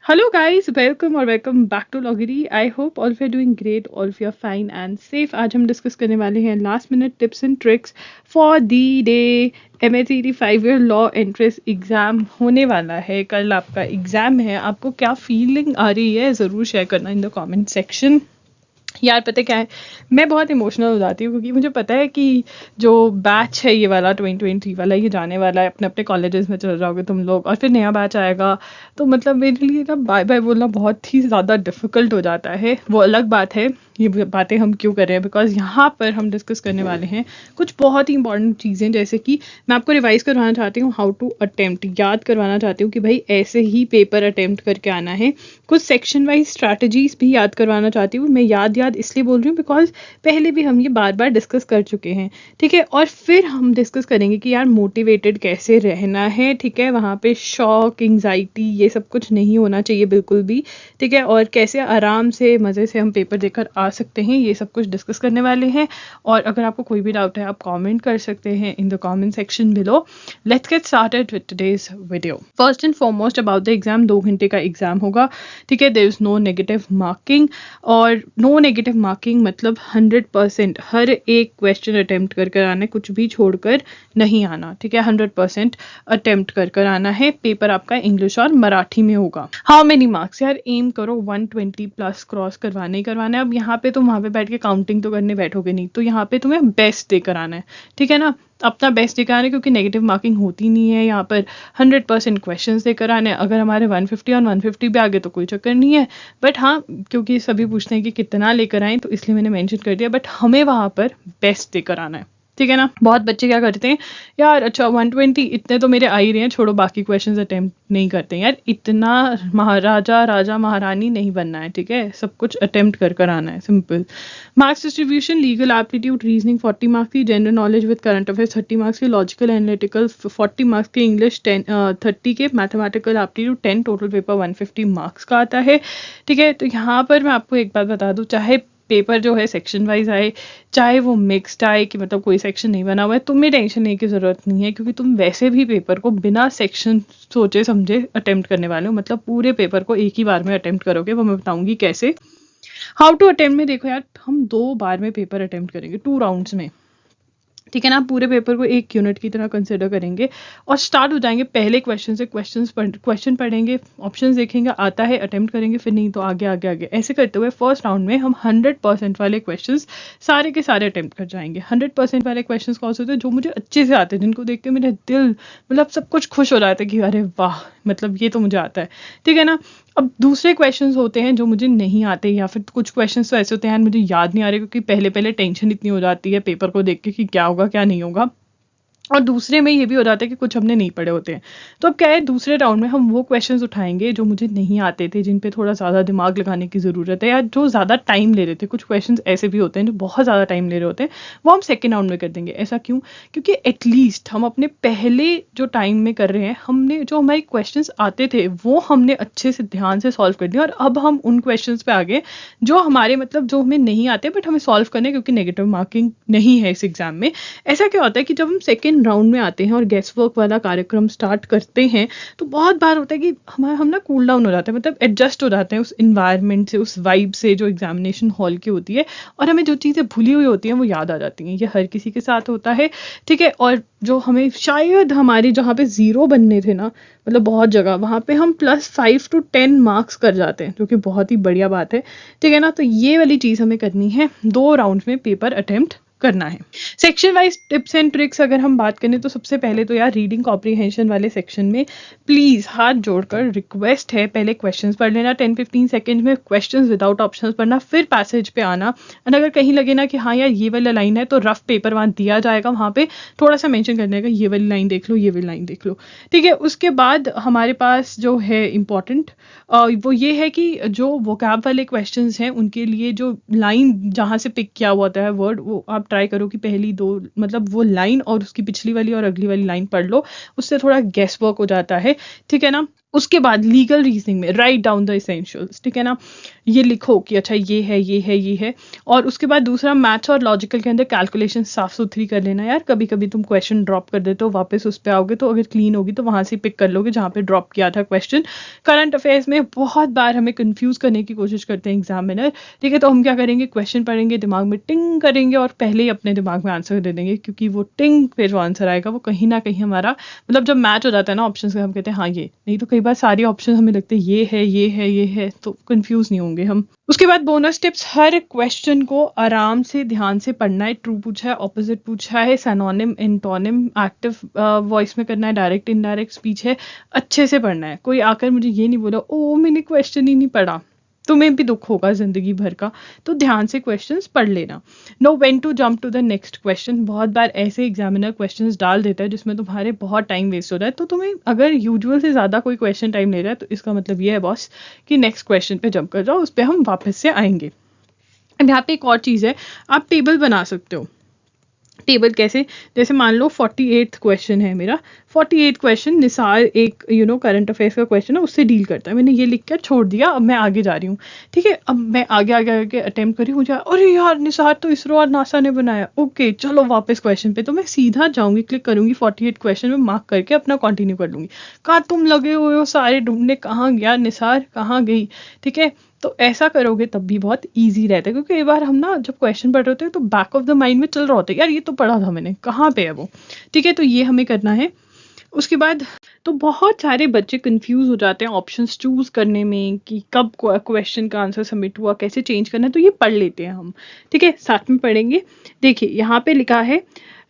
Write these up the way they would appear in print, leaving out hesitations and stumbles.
Hello guys, welcome or welcome back to Loggery. I hope all of you are doing great, all of you are fine and safe. आज हम discuss करने वाले हैं last minute tips and tricks for the day MACD 5 year law entrance exam होने वाला है। कल आपका एग्जाम है, आपको क्या फीलिंग आ रही है ज़रूर शेयर करना इन द कमेंट सेक्शन। यार पता क्या है, मैं बहुत इमोशनल हो जाती हूँ क्योंकि मुझे पता है कि जो बैच है ये वाला 2023 वाला, ये जाने वाला है, अपने अपने कॉलेजेस में चल जाओगे तुम लोग और फिर नया बैच आएगा। तो मतलब मेरे लिए ना बाय बाय बोलना बहुत ही ज़्यादा डिफ़िकल्ट हो जाता है। वो अलग बात है, ये बातें हम क्यों कर रहे हैं, बिकॉज यहाँ पर हम डिस्कस करने वाले हैं कुछ बहुत ही इंपॉर्टेंट चीज़ें, जैसे कि मैं आपको रिवाइज करवाना चाहती हूँ हाउ टू अटेम्प्ट, याद करवाना चाहती हूँ कि भाई ऐसे ही पेपर अटेम्प्ट करके आना है। कुछ सेक्शन वाइज स्ट्रैटेजीज भी याद करवाना चाहती हूँ। मैं याद इसलिए बोल रही हूँ बिकॉज पहले भी हम ये बार बार डिस्कस कर चुके हैं, ठीक है। और फिर हम डिस्कस करेंगे कि यार मोटिवेटेड कैसे रहना है, ठीक है। वहाँ पे शॉक, एंग्जाइटी, ये सब कुछ नहीं होना चाहिए बिल्कुल भी, ठीक है। और कैसे आराम से मज़े से हम पेपर देकर आ सकते हैं, ये सब कुछ डिस्कस करने वाले हैं। और अगर आपको कोई भी डाउट है आप कमेंट कर सकते हैं in the comment section below. Let's get started with today's video. First and foremost about the exam, 2 घंटे का एग्जाम होगा, ठीक है। There is no negative marking, और नो नेगेटिव मार्किंग मतलब 100% हर एक क्वेश्चन अटेम्प्ट कर आना, कुछ भी छोड़कर नहीं आना, ठीक है। 100% अटेम्प्ट कर आना है। पेपर आपका इंग्लिश और मराठी में होगा। हाउ मेनी मार्क्स, यार एम करो 120 प्लस क्रॉस करवाना ही करवाना है। अब यहाँ पे तुम वहाँ पे बैठ के काउंटिंग तो करने बैठोगे नहीं, तो यहाँ पे तुम्हें बेस्ट देकर आना है, ठीक है ना। अपना बेस्ट देकर आना है क्योंकि नेगेटिव मार्किंग होती नहीं है यहाँ पर। 100% क्वेश्चंस देकर आने हैं। अगर हमारे 150 और 150 भी आगे तो कोई चक्कर नहीं है, बट हाँ क्योंकि सभी पूछते हैं कि कितना लेकर आएँ, तो इसलिए मैंने मेंशन कर दिया। बट हमें वहाँ पर बेस्ट देकर आना है, ठीक है ना। बहुत बच्चे क्या करते हैं, यार अच्छा 120 इतने तो मेरे आ ही रहे हैं, छोड़ो बाकी क्वेश्चंस अटेम्प्ट नहीं करते हैं। यार इतना महाराजा राजा महारानी नहीं बनना है, ठीक है। सब कुछ अटेम्प्ट कर आना है, simple. Marks distribution, legal aptitude reasoning 40 marks की, general knowledge with current affairs 30 marks की, लॉजिकल एनालिटिकल 40 मार्क्स की, इंग्लिश 30 के, mathematical aptitude 10, total paper 150 marks का आता है, ठीक है। तो यहाँ पर मैं आपको एक बात बता दूँ, चाहे पेपर जो है सेक्शन वाइज आए, चाहे वो मिक्स्ड आए कि मतलब कोई सेक्शन नहीं बना हुआ है, तुम्हें टेंशन लेने की ज़रूरत नहीं है क्योंकि तुम वैसे भी पेपर को बिना सेक्शन सोचे समझे अटेम्प्ट करने वाले हो। मतलब पूरे पेपर को एक ही बार में अटेम्प्ट करोगे, वो मैं बताऊंगी कैसे। हाउ टू अटेम्प्ट में देखो यार, हम 2 बार में पेपर अटेम्प्ट करेंगे, 2 राउंड्स में, ठीक है ना। पूरे पेपर को एक यूनिट की तरह कंसिडर करेंगे और स्टार्ट हो जाएंगे पहले क्वेश्चन से। क्वेश्चन पढ़ेंगे, ऑप्शंस देखेंगे, आता है अटेम्प्ट करेंगे, फिर नहीं तो आगे आगे आगे ऐसे करते हुए फर्स्ट राउंड में हम 100% वाले क्वेश्चंस सारे के सारे अटेम्प्ट कर जाएंगे। 100% वाले क्वेश्चंस कौन से होते हैं, जो मुझे अच्छे से आते हैं, जिनको देख के मेरा दिल मतलब सब कुछ खुश हो जाता है कि अरे वाह, मतलब ये तो मुझे आता है, ठीक है ना। अब दूसरे क्वेश्चंस होते हैं जो मुझे नहीं आते, या फिर कुछ क्वेश्चंस तो ऐसे होते हैं मुझे याद नहीं आ रहे, क्योंकि पहले पहले टेंशन इतनी हो जाती है पेपर को देख के कि क्या होगा क्या नहीं होगा। और दूसरे में ये भी हो जाता है कि कुछ हमने नहीं पढ़े होते हैं। तो अब क्या है, दूसरे राउंड में हम वो क्वेश्चंस उठाएंगे जो मुझे नहीं आते थे, जिन पे थोड़ा ज़्यादा दिमाग लगाने की ज़रूरत है, या जो ज़्यादा टाइम ले रहे थे। कुछ क्वेश्चंस ऐसे भी होते हैं जो बहुत ज़्यादा टाइम ले रहे होते हैं, वो हम सेकेंड राउंड में कर देंगे। ऐसा क्यों, क्योंकि एटलीस्ट हम अपने पहले जो टाइम में कर रहे हैं, हमने जो हमारे क्वेश्चंस आते थे वो हमने अच्छे से ध्यान से सॉल्व कर दिया, और अब हम उन क्वेश्चंस पे आगे जो हमारे मतलब जो हमें नहीं आते बट हमें सॉल्व करने, क्योंकि नेगेटिव मार्किंग नहीं है इस एग्जाम में। ऐसा क्या होता है कि जब हम सेकेंड राउंड में आते हैं और गेस वर्क वाला कार्यक्रम स्टार्ट करते हैं, तो बहुत बार होता है कि हम ना कूल डाउन हो जाते हैं, मतलब एडजस्ट हो जाते हैं उस इन्वायरमेंट से, उस वाइब से जो एग्जामिनेशन हॉल की होती है, और हमें जो चीज़ें भूली हुई होती हैं वो याद आ जाती हैं। ये हर किसी के साथ होता है, ठीक है। और जो हमें शायद हमारी जहाँ पे 0 बनने थे ना, मतलब बहुत जगह वहाँ पे हम +5 to 10 मार्क्स कर जाते हैं, जो कि बहुत ही बढ़िया बात है, ठीक है ना। तो ये वाली चीज़ हमें करनी है, 2 राउंड्स में पेपर अटेम्प्ट करना है। Section wise tips and tricks अगर हम बात करें तो सबसे पहले तो यार रीडिंग कॉम्प्रीहेंशन वाले सेक्शन में प्लीज़ हाथ जोड़कर रिक्वेस्ट है, पहले क्वेश्चंस पढ़ लेना 10-15 सेकंड में, क्वेश्चंस विदाउट ऑप्शंस पढ़ना, फिर पैसेज पे आना। एंड अगर कहीं लगे ना कि हाँ यार ये वाला लाइन है, तो रफ पेपर वहाँ दिया जाएगा, वहाँ पे थोड़ा सा मेंशन करने का, ये वाली लाइन देख लो, ये वाली लाइन देख लो, ठीक है। उसके बाद हमारे पास जो है इम्पॉर्टेंट वो ये है कि जो वोकैब वाले क्वेश्चंस हैं उनके लिए जो लाइन जहाँ से पिक किया हुआ होता है वर्ड, वो आप ट्राई करो कि पहली 2 मतलब वो लाइन और उसकी पिछली वाली और अगली वाली लाइन पढ़ लो, उससे थोड़ा गेस वर्क हो जाता है, ठीक है ना। उसके बाद लीगल रीजनिंग में राइट डाउन द इसेंशियल्स, ठीक है ना, ये लिखो कि अच्छा ये है ये है ये है। और उसके बाद दूसरा मैथ्स और लॉजिकल के अंदर कैलकुलेशन साफ सुथरी कर लेना यार, कभी कभी तुम क्वेश्चन ड्रॉप कर देते हो, वापस उस पर आओगे तो अगर क्लीन होगी तो वहां से पिक कर लोगे जहाँ पे ड्रॉप किया था क्वेश्चन। करंट अफेयर्स में बहुत बार हमें कंफ्यूज करने की कोशिश करते हैं एग्जामिनर, ठीक है, तो हम क्या करेंगे, क्वेश्चन पढ़ेंगे, दिमाग में टिंग करेंगे और पहले ही अपने दिमाग में आंसर दे देंगे, क्योंकि वो टिंग पे जो आंसर आएगा वो कहीं ना कहीं हमारा मतलब जब मैच हो जाता है ना ऑप्शन से, हम कहते हैं हाँ ये, नहीं तो कई बार सारे ऑप्शन हमें लगते हैं ये है ये है ये है, तो कंफ्यूज नहीं होंगे हम। उसके बाद बोनस टिप्स, हर क्वेश्चन को आराम से ध्यान से पढ़ना है, ट्रू पूछा है, ऑपोजिट पूछा है, सिनोनिम एंटोनिम, एक्टिव वॉइस में करना है, डायरेक्ट इनडायरेक्ट स्पीच है, अच्छे से पढ़ना है। कोई आकर मुझे ये नहीं बोला ओ मैंने क्वेश्चन ही नहीं पढ़ा, तुम्हें भी दुख होगा जिंदगी भर का, तो ध्यान से क्वेश्चंस पढ़ लेना। Know when to jump to the next question, बहुत बार ऐसे एग्जामिनर क्वेश्चंस डाल देता है जिसमें तुम्हारे बहुत टाइम वेस्ट हो रहा है, तो तुम्हें अगर यूजुअल से ज़्यादा कोई क्वेश्चन टाइम ले रहा है तो इसका मतलब ये है बॉस कि नेक्स्ट क्वेश्चन पे जंप कर जाओ, उस पर हम वापस से आएंगे। अब यहाँ पे एक और चीज़ है, आप टेबल बना सकते हो। टेबल कैसे, जैसे मान लो 48th क्वेश्चन है मेरा, 48 क्वेश्चन निसार एक करंट अफेयर्स का क्वेश्चन है, उससे डील करता है, मैंने ये लिख कर छोड़ दिया, अब मैं आगे जा रही हूँ, ठीक है, अब मैं आगे आगे आगे अटेम्प्ट करी हूँ, अरे यार निसार तो इसरो और नासा ने बनाया, ओके चलो वापस क्वेश्चन पे, तो मैं सीधा जाऊंगी, क्लिक करूंगी 48 क्वेश्चन में, मार्क करके अपना कंटिन्यू कर लूंगी। कहाँ तुम लगे हुए हो सारे ढूंढने, कहाँ गया निसार, कहाँ गई, ठीक है, तो ऐसा करोगे तब भी बहुत इजी रहता है, क्योंकि कई बार हम ना जब क्वेश्चन पढ़ रहे होते हैं तो बैक ऑफ द माइंड में चल रहा होता है यार ये तो पढ़ा था मैंने, कहाँ पे है वो, ठीक है, तो ये हमें करना है। उसके बाद तो बहुत सारे बच्चे कंफ्यूज हो जाते हैं ऑप्शंस चूज करने में कि कब क्वेश्चन का आंसर सबमिट हुआ, कैसे चेंज करना है, तो ये पढ़ लेते हैं हम, ठीक है, साथ में पढ़ेंगे। देखिए यहाँ पे लिखा है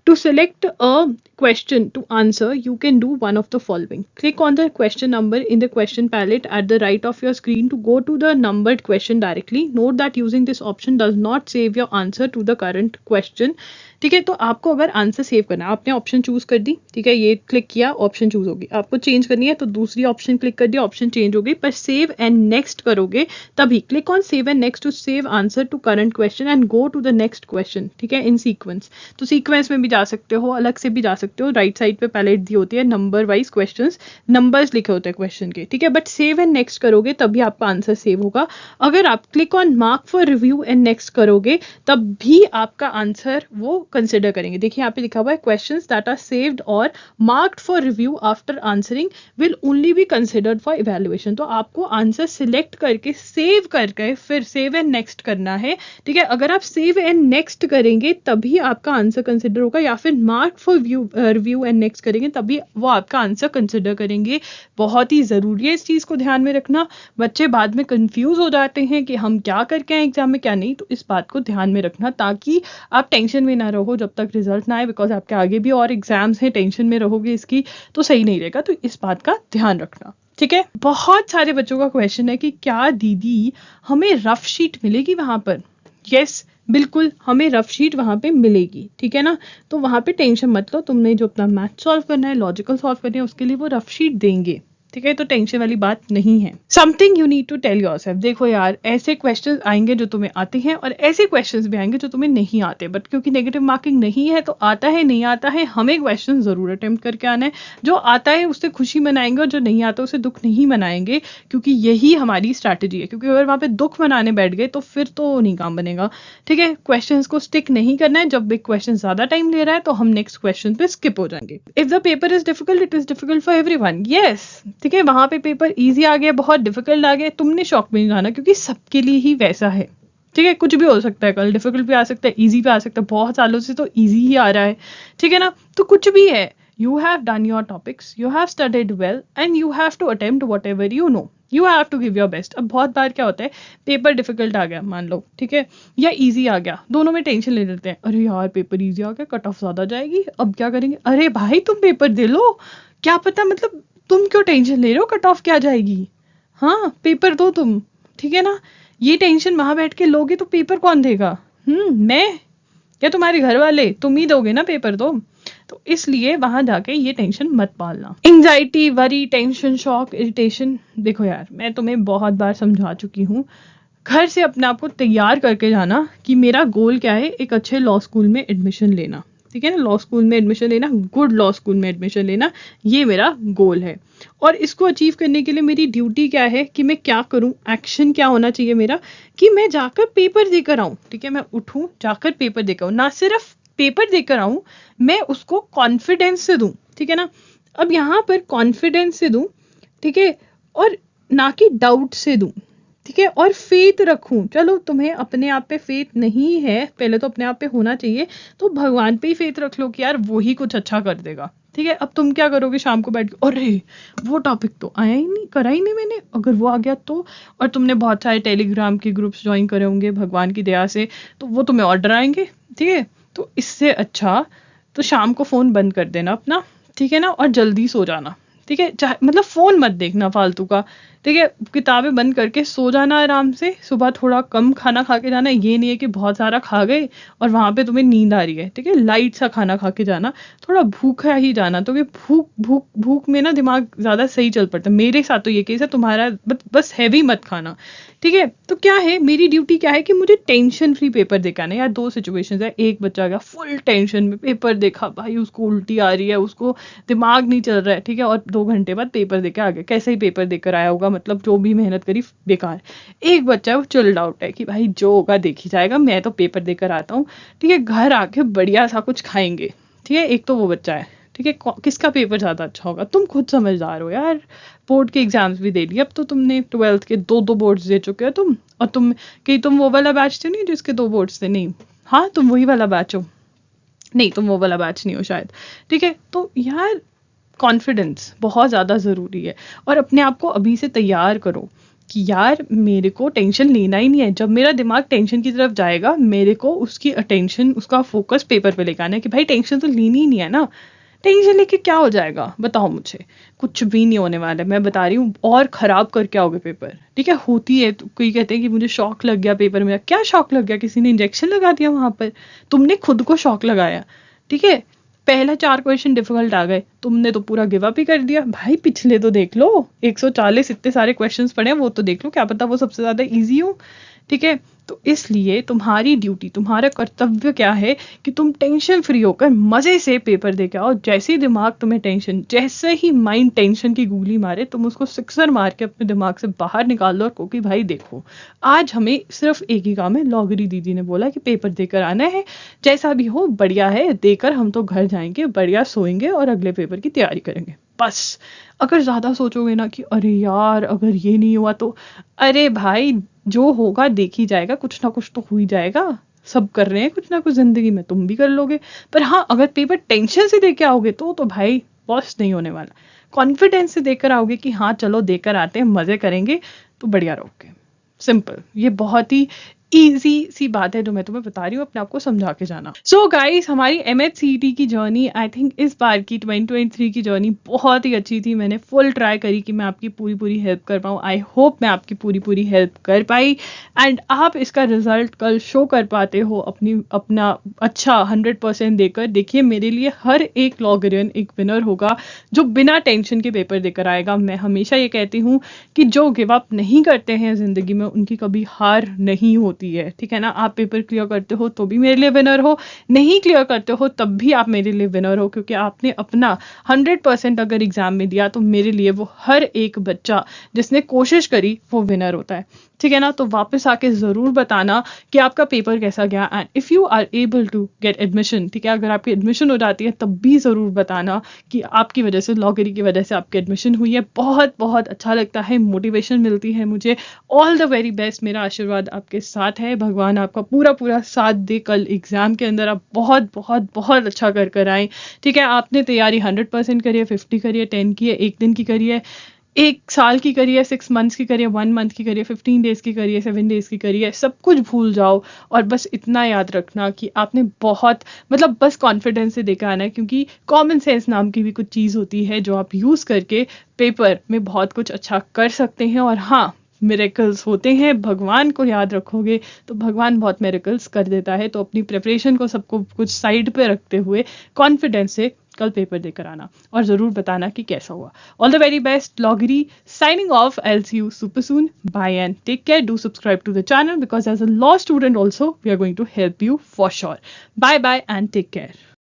to select a question to answer, you can do one of the following. Click on the question number in the question palette at the right of your screen to go to the numbered question directly. Note that using this option does not save your answer to the current question. ठीक है, तो आपको अगर answer save करना है, आपने option choose कर दी, ठीक है, ये क्लिक किया ऑप्शन चूज होगी, आपको चेंज करनी है तो दूसरी ऑप्शन क्लिक कर दिया ऑप्शन चेंज हो गई, पर सेव एंड नेक्स्ट करोगे तभी, click on save and next to save answer to current question and go to the next question, ठीक है, इन सीक्वेंस। तो सीक्वेंस में भी जा सकते हो, अलग से भी जा सकते हो, राइट साइड पे पैलेट दी होती है नंबर वाइज क्वेश्चंस, नंबर्स लिखे होते हैं क्वेश्चन के, ठीक है, बट सेव एंड नेक्स्ट करोगे तभी आपका आंसर सेव होगा। अगर आप click on mark for review and next करोगे तब भी आपका आंसर वो कंसिडर करेंगे। देखिए यहाँ पे लिखा हुआ है क्वेश्चंस दैट आर सेव्ड और marked for review after answering will only be considered for evaluation. तो आपको आंसर सिलेक्ट करके सेव करके फिर सेव एंड नेक्स्ट करना है, ठीक है, अगर आप सेव एंड नेक्स्ट करेंगे तभी आपका आंसर कंसिडर होगा, या फिर mark for review and next करेंगे तभी वो आपका आंसर कंसिडर करेंगे। बहुत ही जरूरी है इस चीज को ध्यान में रखना, बच्चे बाद में कंफ्यूज हो जाते हैं कि हम क्या करके आए एग्जाम में क्या नहीं, तो इस बात को ध्यान में रखना ताकि आप टेंशन में ना रहो जब तक रिजल्ट ना आए, बिकॉज आपके आगे भी और एग्जाम्स हैं, टेंशन में रहोगे इसकी तो सही नहीं रहेगा, तो इस बात का ध्यान रखना, ठीक है। बहुत सारे बच्चों का क्वेश्चन है कि क्या दीदी हमें रफ शीट मिलेगी वहां पर, यस बिल्कुल हमें रफ शीट वहां पे मिलेगी, ठीक है ना, तो वहां पे टेंशन मत लो, तुमने जो अपना मैथ सॉल्व करना है, लॉजिकल सॉल्व करना है, उसके लिए वो रफ शीट देंगे, ठीक है, तो टेंशन वाली बात नहीं है। Something you need to tell yourself, देखो यार ऐसे क्वेश्चंस आएंगे जो तुम्हें आते हैं और ऐसे क्वेश्चंस भी आएंगे जो तुम्हें नहीं आते, बट क्योंकि नेगेटिव मार्किंग नहीं है तो आता है नहीं आता है, हमें क्वेश्चन जरूर अटेम्प्ट करके आना है, जो आता है उससे खुशी मनाएंगे और जो नहीं आता उसे दुख नहीं मनाएंगे, क्योंकि यही हमारी स्ट्रैटेजी है, क्योंकि अगर वहां पे दुख मनाने बैठ गए तो फिर तो नहीं काम बनेगा, ठीक है, क्वेश्चन को स्टिक नहीं करना है, जब एक क्वेश्चन ज्यादा टाइम ले रहा है तो हम नेक्स्ट क्वेश्चन पे स्किप हो जाएंगे। If the paper is difficult it is difficult for everyone, yes, ठीक है, वहां पे पेपर इजी आ गया बहुत डिफिकल्ट आ गया, तुमने शॉक में नहीं जाना, क्योंकि सबके लिए ही वैसा है, ठीक है, कुछ भी हो सकता है, कल डिफिकल्ट भी आ सकता है, इजी भी आ सकता है, बहुत सालों से तो इजी ही आ रहा है, ठीक है ना, तो कुछ भी है, you have done your topics, you have studied well and you have to attempt whatever you know, you have to give your best. अब बहुत बार क्या होता है, पेपर डिफिकल्ट आ गया मान लो, ठीक है, या इजी आ गया, दोनों में टेंशन ले लेते हैं, अरे यार पेपर इजी आ गया, कट ऑफ ज्यादा जाएगी, अब क्या करेंगे, अरे भाई तुम पेपर दे लो, क्या पता, मतलब तुम क्यों टेंशन ले रहे हो, कट ऑफ क्या जाएगी, हाँ पेपर दो तुम, ठीक है ना, ये टेंशन वहां बैठ के लोगे तो पेपर कौन देगा, मैं या तुम्हारे घर वाले, तुम ही दोगे ना पेपर, तो इसलिए वहां जाके ये टेंशन मत पालना। Anxiety, worry, tension, shock, irritation, देखो यार मैं तुम्हें बहुत बार समझा चुकी हूँ, घर से अपने आप को तैयार करके जाना कि मेरा गोल क्या है, एक अच्छे लॉ स्कूल में एडमिशन लेना, ठीक है ना, लॉ स्कूल में एडमिशन लेना, गुड लॉ स्कूल में एडमिशन लेना, ये मेरा गोल है। और इसको अचीव करने के लिए मेरी ड्यूटी क्या है कि मैं क्या करूं, एक्शन क्या होना चाहिए मेरा, कि मैं जाकर पेपर देकर आऊं। ठीक है, मैं उठूं, जाकर पेपर देकर आऊं, ना सिर्फ पेपर देकर आऊं, मैं उसको कॉन्फिडेंस से दूं। ठीक है ना, अब यहाँ पर कॉन्फिडेंस से दूं, ठीक है, और ना कि डाउट से दूं। ठीक है, और फेथ रखूं। चलो तुम्हें अपने आप पे फेथ नहीं है, पहले तो अपने आप पे होना चाहिए, तो भगवान पे ही फेथ रख लो कि यार वो ही कुछ अच्छा कर देगा। ठीक है, अब तुम क्या करोगे शाम को बैठ के, अरे वो टॉपिक तो आया ही नहीं, करा ही नहीं मैंने, अगर वो आ गया तो। और तुमने बहुत सारे टेलीग्राम के ग्रुप्स ज्वाइन करे होंगे भगवान की दया से, तो वो तुम्हें ऑर्डर आएंगे। ठीक है, तो इससे अच्छा तो शाम को फोन बंद कर देना अपना। ठीक है ना, और जल्दी सो जाना। ठीक है, चाहे मतलब फोन मत देखना फालतू का। ठीक है, किताबें बंद करके सो जाना आराम से, सुबह थोड़ा कम खाना खा के जाना, ये नहीं है कि बहुत सारा खा गए और वहां पे तुम्हें नींद आ रही है। ठीक है, लाइट सा खाना खा के जाना, थोड़ा भूखा ही जाना, तो भूख भूख भूख में ना दिमाग ज्यादा सही चल पड़ता है। मेरे साथ तो ये केस है, तुम्हारा बस हैवी मत खाना। ठीक है, तो क्या है मेरी ड्यूटी, क्या है कि मुझे टेंशन फ्री पेपर दिखाना है। यार दो सिचुएशंस है, एक बच्चा गया फुल टेंशन में, पेपर देखा, भाई उसको उल्टी आ रही है, उसको दिमाग नहीं चल रहा है। ठीक है, और 2 घंटे बाद पेपर देकर आ गया, कैसे ही पेपर देकर आया होगा, मतलब जो भी मेहनत करी बेकार। एक बच्चा है वो चिल्ड आउट है कि भाई जो होगा देख ही जाएगा, मैं तो पेपर देकर आता हूँ। ठीक है, घर आके बढ़िया सा कुछ खाएंगे। ठीक है, एक तो वो बच्चा है। ठीक है, किसका पेपर ज्यादा अच्छा होगा, तुम खुद समझदार हो यार, बोर्ड के एग्जाम्स भी दे लिए, अब तो तुमने 12th के दो बोर्ड्स दे चुके हो तुम। और तुम वो वाला बैच थे नहीं जिसके 2 बोर्ड्स थे, नहीं, हाँ तुम वही वाला बैच हो, नहीं तुम वो वाला बैच नहीं हो शायद। ठीक है, तो यार कॉन्फिडेंस बहुत ज़्यादा ज़रूरी है, और अपने आप को अभी से तैयार करो कि यार मेरे को टेंशन लेना ही नहीं है। जब मेरा दिमाग टेंशन की तरफ जाएगा, मेरे को उसकी अटेंशन, उसका फोकस पेपर पे लेकर आना है कि भाई टेंशन तो लेनी ही नहीं है ना। टेंशन लेके क्या हो जाएगा बताओ मुझे, कुछ भी नहीं होने वाला है, मैं बता रही हूँ, और खराब करके आओगे पेपर। ठीक है, होती है तो कोई कहते हैं कि मुझे शौक लग गया पेपर में, क्या शौक लग गया, किसी ने इंजेक्शन लगा दिया वहां पर, तुमने खुद को शौक लगाया। ठीक है, पहला 4 क्वेश्चन डिफिकल्ट आ गए, तुमने तो पूरा गिव अप ही कर दिया। भाई पिछले तो देख लो, 140 इतने सारे क्वेश्चंस पड़े हैं, वो तो देख लो, क्या पता वो सबसे ज्यादा इजी हो। ठीक है, तो इसलिए तुम्हारी ड्यूटी, तुम्हारा कर्तव्य क्या है कि तुम टेंशन फ्री होकर मजे से पेपर दे के आओ। जैसे ही दिमाग तुम्हें टेंशन, जैसे ही माइंड टेंशन की गोली मारे, तुम उसको सिक्सर मार के अपने दिमाग से बाहर निकाल दो और कहो कि भाई देखो, आज हमें सिर्फ एक ही काम है, लॉगरी दीदी ने बोला कि पेपर देकर आना है, जैसा भी हो बढ़िया है, देकर हम तो घर जाएंगे, बढ़िया सोएंगे और अगले पेपर की तैयारी करेंगे, बस। अगर ज्यादा सोचोगे ना कि अरे यार अगर ये नहीं हुआ तो, अरे भाई जो होगा देख ही जाएगा, कुछ ना कुछ तो हो ही जाएगा, सब कर रहे हैं कुछ ना कुछ जिंदगी में, तुम भी कर लोगे। पर हाँ, अगर पेपर टेंशन से देके आओगे तो भाई बॉस नहीं होने वाला। कॉन्फिडेंस से देकर आओगे कि हाँ चलो देकर आते हैं, मजे करेंगे, तो बढ़िया रहोगे। सिंपल, ये बहुत ही इजी सी बात है जो मैं तुम्हें बता रही हूँ, अपने आप को समझा के जाना। सो गाइस, हमारी MHCET की जर्नी, आई थिंक इस बार की 2023 की जर्नी बहुत ही अच्छी थी। मैंने फुल ट्राई करी कि मैं आपकी पूरी पूरी हेल्प कर पाऊँ। आई होप मैं आपकी पूरी पूरी हेल्प कर पाई, एंड आप इसका रिजल्ट कल शो कर पाते हो अपना अच्छा 100% देकर। देखिए, मेरे लिए हर एक लॉगरियन एक विनर होगा जो बिना टेंशन के पेपर देकर आएगा। मैं हमेशा ये कहती हूँ कि जो गिव अप नहीं करते हैं जिंदगी में, उनकी कभी हार नहीं होती है। ठीक है ना, आप पेपर क्लियर करते हो तो भी मेरे लिए विनर हो, नहीं क्लियर करते हो तब भी आप मेरे लिए विनर हो, क्योंकि आपने अपना 100% अगर एग्जाम में दिया तो मेरे लिए वो हर एक बच्चा जिसने कोशिश करी वो विनर होता है। ठीक है ना, तो वापस आके जरूर बताना कि आपका पेपर कैसा गया, and if you are able to get admission, ठीक है, अगर आपकी एडमिशन हो जाती है तब भी जरूर बताना कि आपकी वजह से, लॉगरी की वजह से आपकी एडमिशन हुई है। बहुत बहुत अच्छा लगता है, मोटिवेशन मिलती है मुझे। ऑल द वेरी बेस्ट, मेरा आशीर्वाद आपके साथ है, भगवान आपका पूरा पूरा साथ दे, कल एग्जाम के अंदर आप बहुत बहुत बहुत अच्छा कर आए। ठीक है, आपने तैयारी 100% करी है, 50 करी है, 10 की है, एक दिन की करी है, 1 साल की करी है, 6 मंथ्स की करी है, 1 मंथ की करी है, 15 डेज की करी है, 7 डेज की करी है, सब कुछ भूल जाओ और बस इतना याद रखना कि आपने बहुत, मतलब बस कॉन्फिडेंस से देखा आना है, क्योंकि कॉमन सेंस नाम की भी कुछ चीज़ होती है जो आप यूज़ करके पेपर में बहुत कुछ अच्छा कर सकते हैं। और हाँ, मिरेकल्स होते हैं, भगवान को याद रखोगे तो भगवान बहुत मिरेकल्स कर देता है। तो अपनी प्रिपरेशन को सबको कुछ साइड पे रखते हुए कॉन्फिडेंस से कल पेपर देकर आना और जरूर बताना कि कैसा हुआ। ऑल द वेरी बेस्ट, लॉगरी signing off. I'll see you super soon. Bye and take care. Do subscribe to the channel because as a law student also we are going to help you for sure. Bye bye and take care.